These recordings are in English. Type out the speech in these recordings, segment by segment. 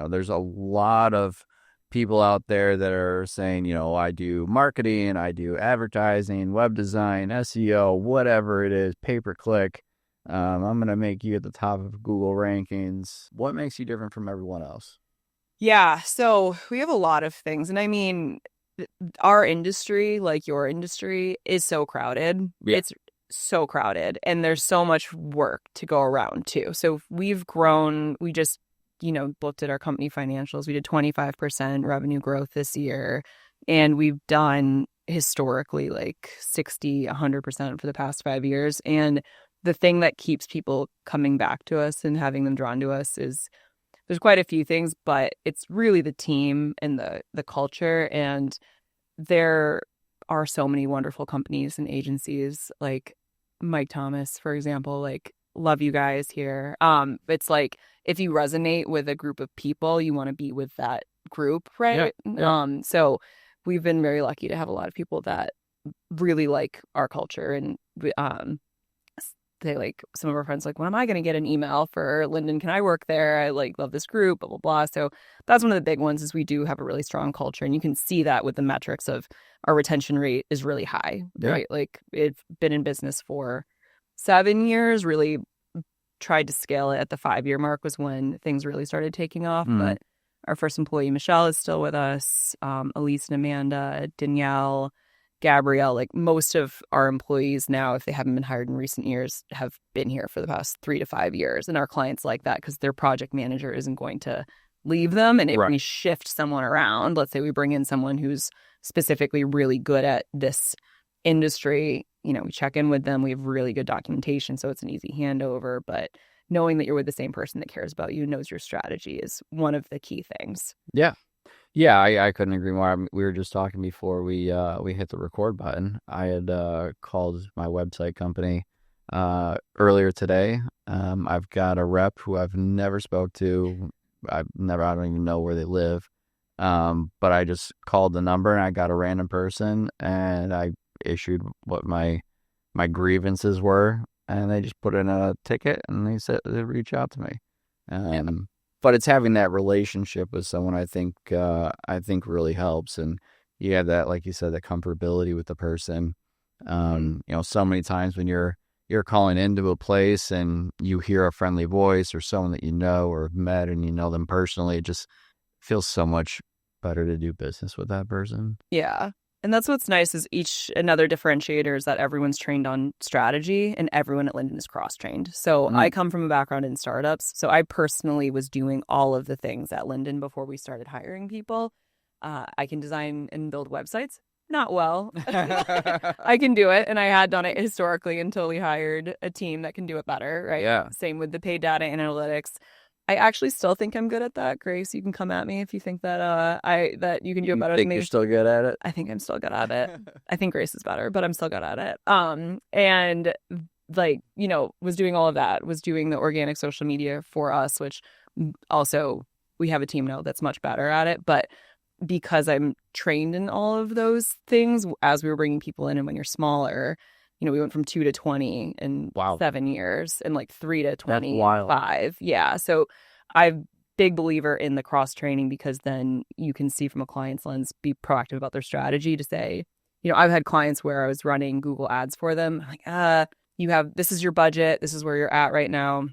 there's a lot of people out there that are saying, I do marketing, I do advertising, web design, SEO, whatever it is, pay-per-click. I'm going to make you at the top of Google rankings. What makes you different from everyone else? Yeah, so we have a lot of things. And I mean, our industry, like your industry, is so crowded. Yeah. It's so crowded, and there's so much work to go around too. So we've grown. We just, looked at our company financials. We did 25% revenue growth this year, and we've done historically like 60, 100% for the past 5 years. And the thing that keeps people coming back to us and having them drawn to us is there's quite a few things, but it's really the team and the culture. And there are so many wonderful companies and agencies like Mike Thomas, for example, like love you guys here. It's like if you resonate with a group of people, you want to be with that group, Yeah. right? Yeah. So we've been very lucky to have a lot of people that really like our culture, and they like some of our friends like, when am I going to get an email for Linden? Can I work there? I like love this group, blah, blah, blah. So that's one of the big ones is we do have a really strong culture. And you can see that with the metrics of our retention rate is really high, Yeah. right? Like it's been in business for 7 years, really tried to scale it at the 5-year mark was when things really started taking off. Mm. But our first employee, Michelle, is still with us. Elise and Amanda, Danielle, Gabrielle, like most of our employees now, if they haven't been hired in recent years, have been here for the past 3 to 5 years. And our clients like that because their project manager isn't going to leave them. And if Right. we shift someone around, let's say we bring in someone who's specifically really good at this industry, we check in with them. We have really good documentation, so it's an easy handover. But knowing that you're with the same person that cares about you, knows your strategy is one of the key things. Yeah. Yeah, I couldn't agree more. We were just talking before we hit the record button. I had called my website company earlier today. I've got a rep who I've never spoke to. I don't even know where they live. But I just called the number and I got a random person and I issued what my grievances were, and they just put in a ticket and they said they'd reach out to me. Yeah. But it's having that relationship with someone I think really helps, and you have that, like you said, that comfortability with the person. So many times when you're calling into a place and you hear a friendly voice or someone that you know or have met and you know them personally, it just feels so much better to do business with that person. Yeah. And that's what's nice is another differentiator is that everyone's trained on strategy and everyone at Linden is cross-trained. So I Mm. come from a background in startups. So I personally was doing all of the things at Linden before we started hiring people. I can design and build websites. Not well. I can do it. And I had done it historically until we hired a team that can do it better, right? Yeah. Same with the paid data analytics. I actually still think I'm good at that. Grace, you can come at me if you think that that you can do it You better than think me. you're still good at it? I think I'm still good at it. I think Grace is better, but I'm still good at it. And like, was doing all of that, was doing the organic social media for us, which also we have a team now that's much better at it. But because I'm trained in all of those things as we were bringing people in, and when you're smaller, we went from 2 to 20 in Wow. 7 years and like 3 to That's wild. 25. Yeah. So I'm big believer in the cross training because then you can see from a client's lens, be proactive about their strategy to say, I've had clients where I was running Google ads for them. I'm like, this is your budget. This is where you're at right now.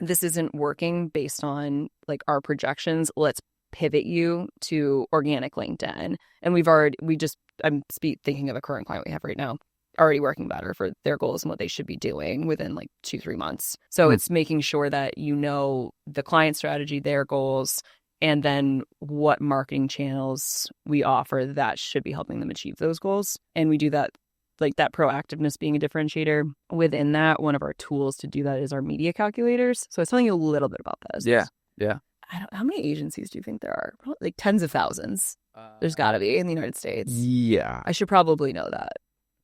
This isn't working based on like our projections. Let's pivot you to organic LinkedIn. And I'm thinking of a current client we have right now, already working better for their goals and what they should be doing within like 2-3 months. So it's making sure that the client strategy, their goals, and then what marketing channels we offer that should be helping them achieve those goals. And we do that, like that proactiveness being a differentiator. Within that, one of our tools to do that is our media calculators. So I was telling you a little bit about this. Yeah. Yeah. How many agencies do you think there are? Probably like tens of thousands. There's got to be in the United States. Yeah. I should probably know that.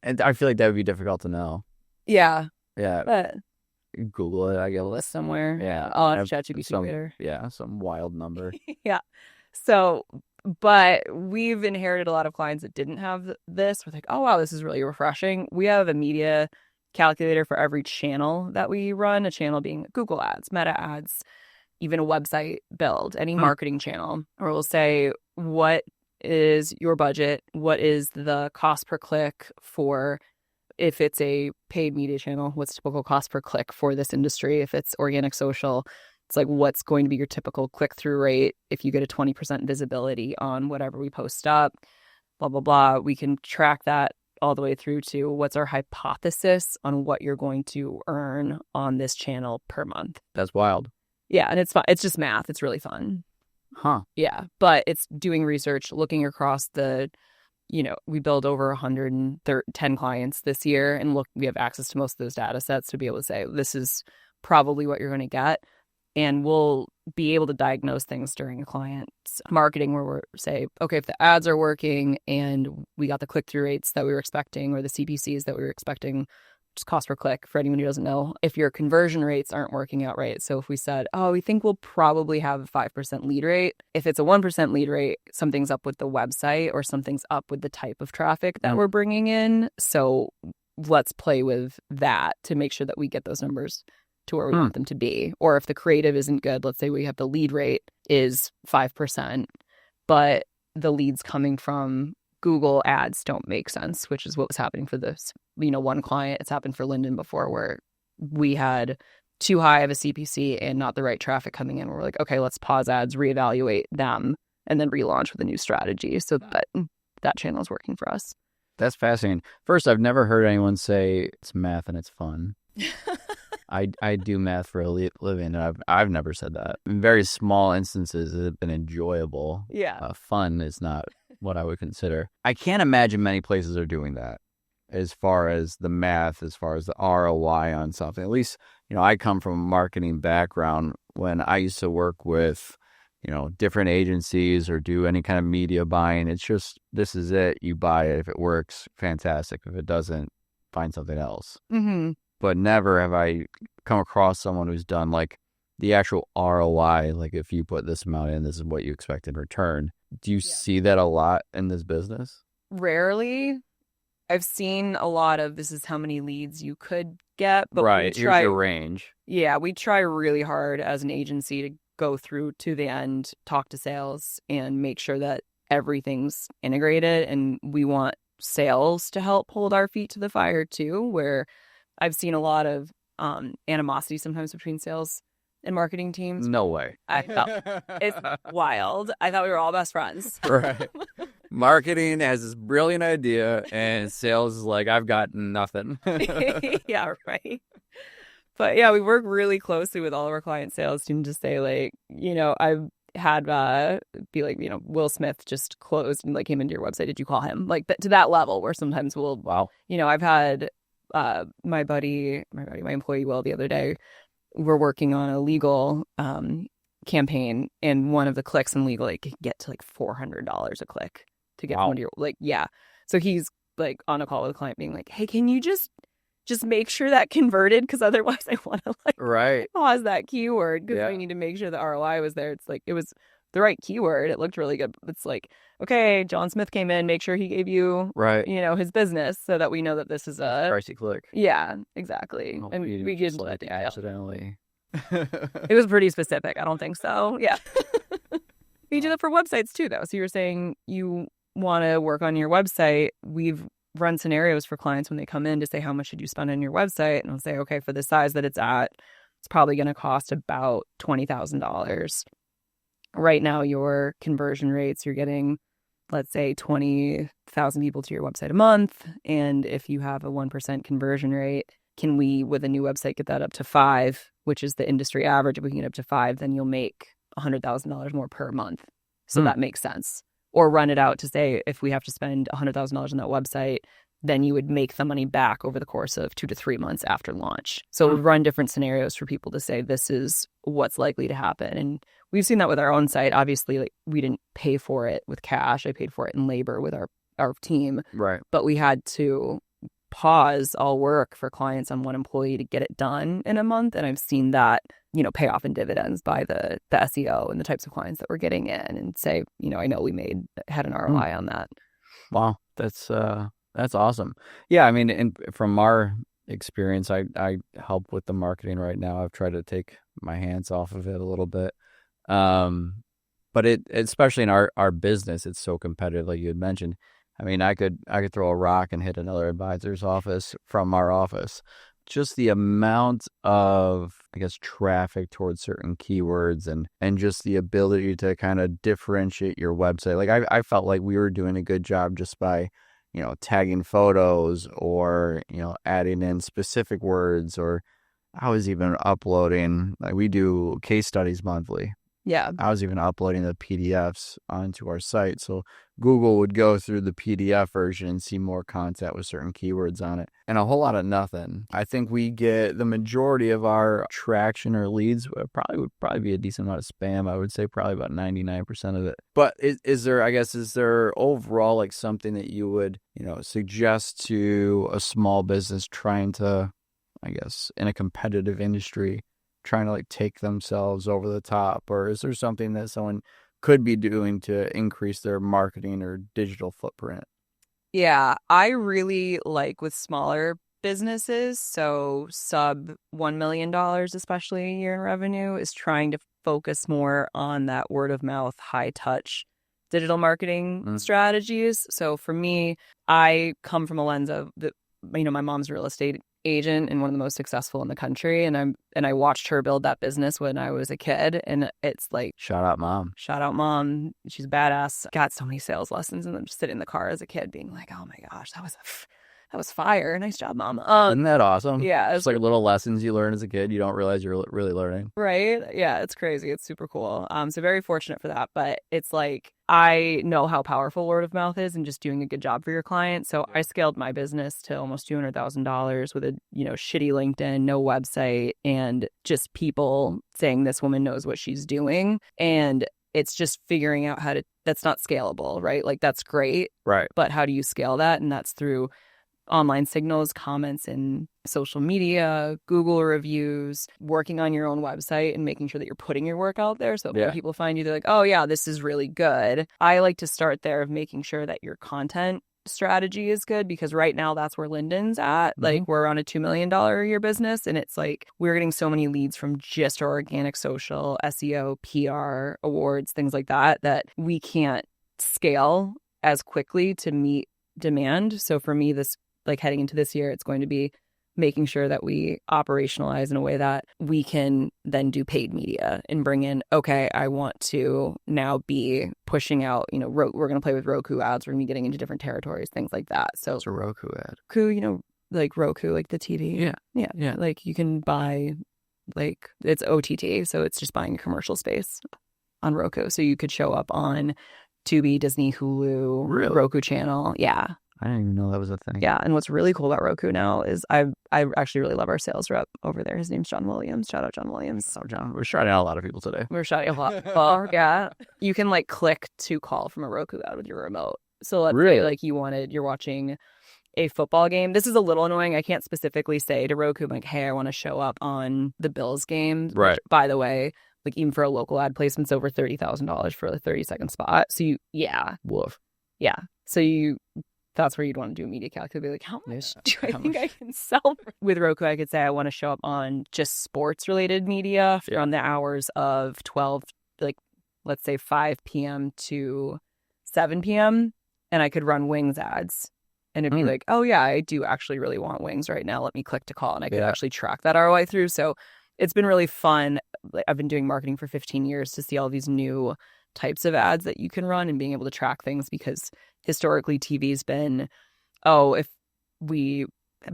And I feel like that would be difficult to know. Yeah. Yeah. But Google it, I guess. list somewhere. Yeah. I'll have ChatGPT later. Yeah, some wild number. Yeah. So, but we've inherited a lot of clients that didn't have this. We're like, oh, wow, this is really refreshing. We have a media calculator for every channel that we run, a channel being Google ads, Meta ads, even a website build, any Hmm. marketing channel, or we'll say, what is your budget? What is the cost per click for, if it's a paid media channel, what's typical cost per click for this industry? If it's organic social, it's like, what's going to be your typical click-through rate if you get a 20% visibility on whatever we post up, blah, blah, blah. We can track that all the way through to what's our hypothesis on what you're going to earn on this channel per month. That's wild. Yeah, and it's fun. It's just math. It's really fun. Huh. Yeah, but it's doing research, looking across the, we build over 110 clients this year, and look, we have access to most of those data sets to be able to say, this is probably what you're going to get. And we'll be able to diagnose things during a client's marketing where we're say, okay, if the ads are working and we got the click-through rates that we were expecting, or the CPCs that we were expecting, just cost per click for anyone who doesn't know, if your conversion rates aren't working out right. So if we said, oh, we think we'll probably have a 5% lead rate. If it's a 1% lead rate, something's up with the website or something's up with the type of traffic that we're bringing in. So let's play with that to make sure that we get those numbers to where we want them to be. Or if the creative isn't good, let's say we have the lead rate is 5%, but the leads coming from Google ads don't make sense, which is what was happening for this, one client. It's happened for Linden before, where we had too high of a CPC and not the right traffic coming in. We're like, okay, let's pause ads, reevaluate them, and then relaunch with a new strategy so that channel is working for us. That's fascinating. First, I've never heard anyone say it's math and it's fun. I do math for a living, and I've never said that. In very small instances, it's been enjoyable. Yeah. Fun is not what I would consider. I can't imagine many places are doing that as far as the math, as far as the ROI on something. At least, I come from a marketing background. When I used to work with, different agencies or do any kind of media buying, it's just, this is it. You buy it. If it works, fantastic. If it doesn't, find something else. Mm-hmm. But never have I come across someone who's done like the actual ROI. Like, if you put this amount in, this is what you expect in return. Do you see that a lot in this business? Rarely. I've seen a lot of, this is how many leads you could get, but right, here's your range. Yeah, we try really hard as an agency to go through to the end, talk to sales, and make sure that everything's integrated. And we want sales to help hold our feet to the fire too, where I've seen a lot of animosity sometimes between sales and marketing teams. No way. I felt it's wild. I thought we were all best friends. Right. Marketing has this brilliant idea, and sales is like, I've got nothing. Yeah, right. But yeah, we work really closely with all of our client sales team to say, like, I've had be like, Will Smith just closed and like came into your website. Did you call him? Like to that level where sometimes we'll, wow. I've had my employee Will the other day, we're working on a legal campaign, and one of the clicks in legal, like, can get to like $400 a click to get one of your, like, yeah. So he's like on a call with a client being like, hey, can you just make sure that converted? Because otherwise I want to like pause that keyword, because we need to make sure the ROI was there. It's like, it was the right keyword. It looked really good. It's like, okay, John Smith came in, make sure he gave you, his business so that we know that this is a pricey click. Yeah, exactly. And we could like accidentally. It was pretty specific. I don't think so. Yeah. We do that for websites too, though. So you're saying you want to work on your website. We've run scenarios for clients when they come in to say, how much should you spend on your website? And I'll say, okay, for the size that it's at, it's probably going to cost about $20,000. Right now, your conversion rates, you're getting, let's say, 20,000 people to your website a month. And if you have a 1% conversion rate, can we, with a new website, get that up to 5, which is the industry average? If we can get up to 5, then you'll make $100,000 more per month. So that makes sense. Or run it out to say, if we have to spend $100,000 on that website, then you would make the money back over the course of 2 to 3 months after launch. So we'll run different scenarios for people to say, this is what's likely to happen. And we've seen that with our own site. Obviously, like, we didn't pay for it with cash. I paid for it in labor with our team. Right. But we had to pause all work for clients on one employee to get it done in a month. And I've seen that, pay off in dividends by the SEO and the types of clients that we're getting in, and say, I know we had an ROI on that. Wow. That's awesome. Yeah. I mean, from our experience. I help with the marketing right now. I've tried to take my hands off of it a little bit. Um, but especially in our business, it's so competitive, like you had mentioned. I mean, I could throw a rock and hit another advisor's office from our office. Just the amount of, I guess, traffic towards certain keywords and just the ability to kind of differentiate your website. Like I felt like we were doing a good job just by, tagging photos or, adding in specific words, or I was even uploading, like we do case studies monthly. Yeah. I was even uploading the PDFs onto our site. So Google would go through the PDF version and see more content with certain keywords on it and a whole lot of nothing. I think we get the majority of our traction or leads would probably be a decent amount of spam. I would say probably about 99% of it. But is there overall like something that you would, suggest to a small business trying to, I guess, in a competitive industry, trying to like take themselves over the top? Or is there something that someone could be doing to increase their marketing or digital footprint? Yeah, I really like with smaller businesses, so sub $1 million, especially a year in revenue, is trying to focus more on that word of mouth, high touch digital marketing strategies. So for me, I come from a lens of my mom's a real estate agent and one of the most successful in the country, and I watched her build that business when I was a kid, and it's like Shout out mom. shout out mom, she's badass. Got so many sales lessons, and then just sitting in the car as a kid being like, oh my gosh, that was fire, nice job, mom. Isn't that awesome? Yeah, Just like little lessons you learn as a kid, you don't realize you're really learning. right, yeah, it's crazy, it's super cool. So very fortunate for that, but it's like I know how powerful word of mouth is and just doing a good job for your client. So I scaled my business to almost $200,000 with a, shitty LinkedIn, no website, and just people saying this woman knows what she's doing. And it's just figuring out that's not scalable, right? Like that's great. Right. But how do you scale that? And that's through online signals, comments in social media, Google reviews, working on your own website and making sure that you're putting your work out there. So when people find you, they're like, oh yeah, this is really good. I like to start there of making sure that your content strategy is good, because right now that's where Linden's at. Like we're around a $2 million a year business, and it's like we're getting so many leads from just our organic social, SEO, PR, awards, things like that we can't scale as quickly to meet demand. So for me, this like heading into this year, it's going to be making sure that we operationalize in a way that we can then do paid media and bring in, okay, I want to now be pushing out, we're going to play with Roku ads. We're going to be getting into different territories, things like that. So it's a Roku ad. Roku, like Roku, like the TV. Yeah. Like you can buy, like it's OTT. So it's just buying a commercial space on Roku. So you could show up on Tubi, Disney, Hulu, Really? Roku channel. Yeah. I didn't even know that was a thing. Yeah, and what's really cool about Roku now is I actually really love our sales rep over there. His name's John Williams. Shout out John Williams. Oh, John, we're shouting out a lot of people today. We're shouting a lot. Well, yeah, you can like click to call from a Roku ad with your remote. So let's say like you're watching a football game. This is a little annoying. I can't specifically say to Roku like, hey, I want to show up on the Bills game. Right. Which, by the way, like even for a local ad placement's over $30,000 for a 30-second spot. So Woof. Yeah. So that's where you'd want to do a media calc. Be like, how much do I think I can sell? With Roku, I could say I want to show up on just sports-related media from the hours of 12, like, let's say 5 p.m. to 7 p.m., and I could run wings ads. And it'd be like, oh, yeah, I do actually really want wings right now. Let me click to call. And I could actually track that ROI through. So it's been really fun. I've been doing marketing for 15 years to see all these new types of ads that you can run and being able to track things, because historically TV's been, if we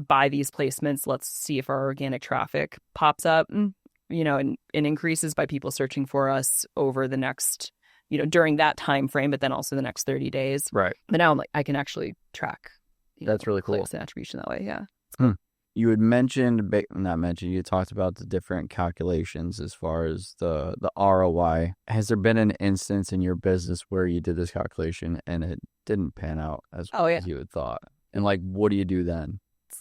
buy these placements, let's see if our organic traffic pops up, and increases by people searching for us over the next, during that time frame, but then also the next 30 days. Right. But now I'm like, I can actually track. That's really cool. Clicks and attribution that way. Yeah. You had you talked about the different calculations as far as the ROI. Has there been an instance in your business where you did this calculation and it didn't pan out as you had thought? And like, what do you do then?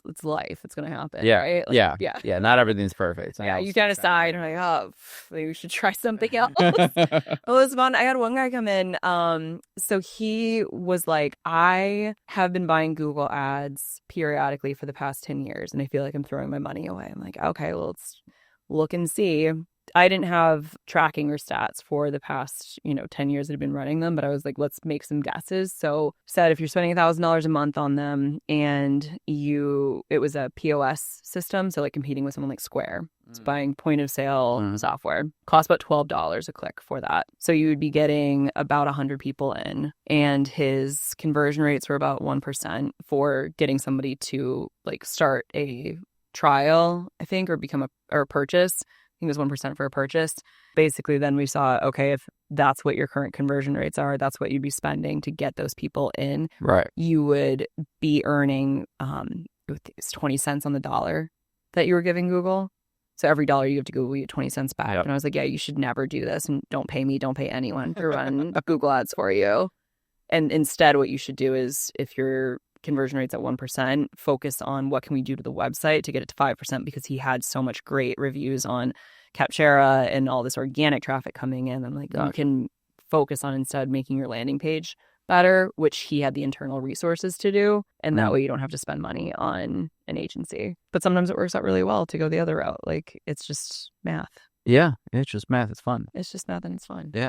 it's life. It's going to happen, Yeah. right? Like, Yeah. yeah. Yeah. Not everything's perfect. Yeah, you kind of sigh and like, oh, maybe we should try something else. It was fun. I had one guy come in. So he was like, I have been buying Google ads periodically for the past 10 years, and I feel like I'm throwing my money away. I'm like, okay, well, let's look and see. I didn't have tracking or stats for the past, 10 years that I've been running them, but I was like, let's make some guesses. So said if you're spending $1,000 a month on them and it was a POS system, so like competing with someone like Square. It's buying point of sale software. Cost about $12 a click for that. So you would be getting about 100 people in, and his conversion rates were about 1% for getting somebody to like start a trial, I think, or become a purchase. I think it was 1% for a purchase. Basically, then we saw, okay, if that's what your current conversion rates are, that's what you'd be spending to get those people in. Right. You would be earning it's 20 cents on the dollar that you were giving Google. So every dollar you have to Google, you get 20 cents back. Yep. And I was like, yeah, you should never do this. And don't pay me, don't pay anyone to run Google ads for you. And instead, what you should do is if your conversion rate's at 1%, focus on what can we do to the website to get it to 5%, because he had so much great reviews on Captura and all this organic traffic coming in. I'm like, you can focus on instead making your landing page better, which he had the internal resources to do. And that way you don't have to spend money on an agency. But sometimes it works out really well to go the other route. Like, it's just math. Yeah, it's just math. It's fun. It's just math and it's fun. Yeah.